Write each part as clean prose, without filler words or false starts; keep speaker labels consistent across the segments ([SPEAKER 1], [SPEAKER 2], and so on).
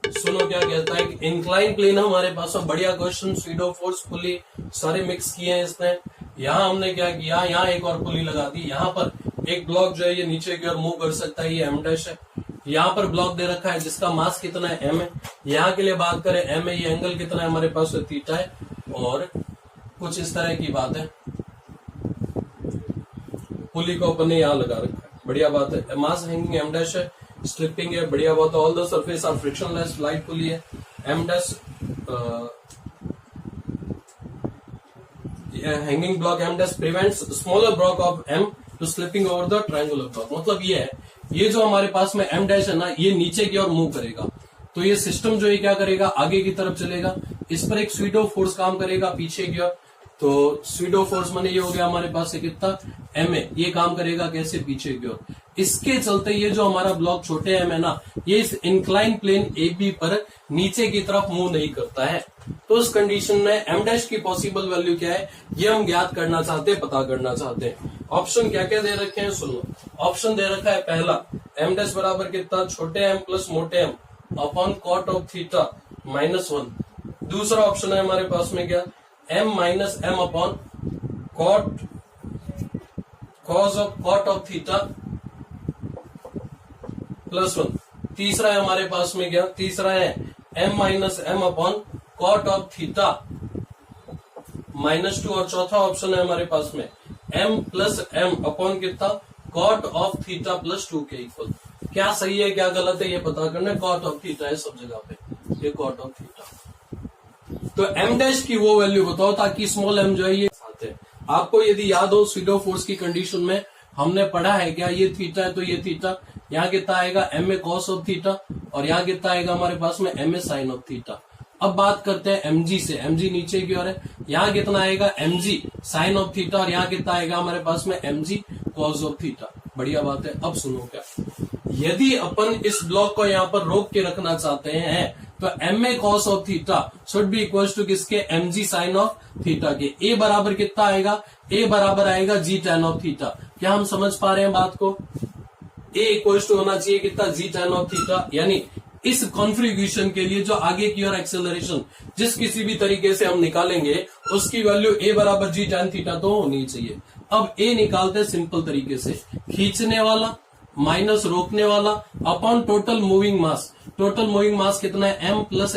[SPEAKER 1] सुनो क्या कहता है, इंक्लाइन प्लेन हमारे पास में बढ़िया क्वेश्चन, स्यूडो फोर्स पुली सारे मिक्स किए हैं इसने। यहाँ हमने क्या किया, यहाँ एक और पुली लगा दी, यहाँ पर एक ब्लॉक जो है ये नीचे की ओर मूव कर सकता है, ये एम डैश है। यहाँ पर ब्लॉक दे रखा है जिसका मास कितना है, एम है। यहाँ के लिए बात करें एम है, ये एंगल कितना है हमारे पास, थीटा है। और कुछ इस तरह की बात है, पुली को अपन ने यहाँ लगा रखा है, बढ़िया बात है। मास हैंगिंग एम डैश है, स्ट्रिपिंग है, बढ़िया बात है। All the surface are frictionless, light pulley है। M dash hanging block M dash prevents smaller block of M two slipping over the triangular block. मतलब ये है, ये जो हमारे पास में एम डैश है ना, ये नीचे की ओर मूव करेगा, तो ये सिस्टम जो है क्या करेगा, आगे की तरफ चलेगा। इस पर एक स्यूडो फोर्स काम करेगा पीछे की ओर, तो स्यूडो फोर्स माने ये हो गया हमारे पास से कितना, एम ए, ये काम करेगा कैसे, पीछे की ओर। इसके चलते ये जो हमारा ब्लॉक छोटे एम है ना, ये इस इंक्लाइन प्लेन ए बी पर नीचे की तरफ मूव नहीं करता है। तो उस कंडीशन में एम डैश की पॉसिबल वैल्यू क्या है, ये हम ज्ञात करना चाहते हैं, पता करना चाहते हैं। ऑप्शन क्या क्या दे रखे हैं सुनो। ऑप्शन दे रखा है पहला, एम डैश बराबर कितना, छोटे एम प्लस मोटे M upon cot of theta -1। दूसरा ऑप्शन है हमारे पास में क्या, M minus M upon cot of theta +1। तीसरा है हमारे पास में क्या, तीसरा है M minus M upon cot of theta -2। और चौथा ऑप्शन है हमारे पास में एम प्लस एम अपॉन कितना, कॉट ऑफ थीटा +2 के इक्वल। क्या सही है क्या गलत है ये पता करना है। कॉट ऑफ थीटा है सब जगह पे, ये कॉट ऑफ थीटा। तो एम डैश की वो वैल्यू बताओ ताकि स्मॉल एम जो है ये आते हैं। आपको यदि याद हो स्यूडो फोर्स की कंडीशन में हमने पढ़ा है क्या, ये थीटा है तो ये थीटा, यहाँ कितना आएगा M A cos of theta, और यहाँ कितना आएगा हमारे पास में M A sine of theta. अब बात करते हैं एमजी से, एमजी नीचे की ओर है, यहाँ कितना आएगा एमजी साइन ऑफ थीटा, और यहाँ कितना आएगा हमारे पास में एमजी कॉस ऑफ थीटा। बढ़िया बात है। अब सुनो क्या, यदि अपन इस ब्लॉक को यहाँ पर रोक के रखना चाहते हैं तो M A cos of theta should be equal to किसके, M G sine of theta के। ए बराबर कितना आएगा, ए बराबर आएगा जी टैन ऑफ थीटा। क्या हम समझ पा रहे हैं बात को, ए इक्वल टू होना चाहिए कितना, जी टैन ऑफ थीटा। यानी इस कॉन्फ़िगरेशन के लिए जो आगे की ओर एक्सेलरेशन जिस किसी भी तरीके से हम निकालेंगे उसकी वैल्यू ए बराबर जी टैन थीटा तो होनी चाहिए। अब ए निकालते हैं सिंपल तरीके से, खींचने वाला माइनस रोकने वाला अपॉन टोटल मूविंग मास। टोटल मूविंग मास कितना है, एम प्लस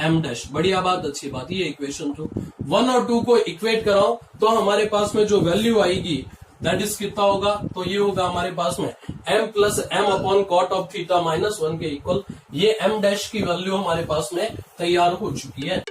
[SPEAKER 1] एम डैश। बढ़िया बात, अच्छी बात। ये इक्वेशन 2, 1 और 2 को इक्वेट कराओ तो हमारे पास में जो वैल्यू आएगी दैट इज कितना होगा, तो ये होगा हमारे पास में m plus M upon cot of theta -1 के इक्वल। ये m डैश की वैल्यू हमारे पास में तैयार हो चुकी है।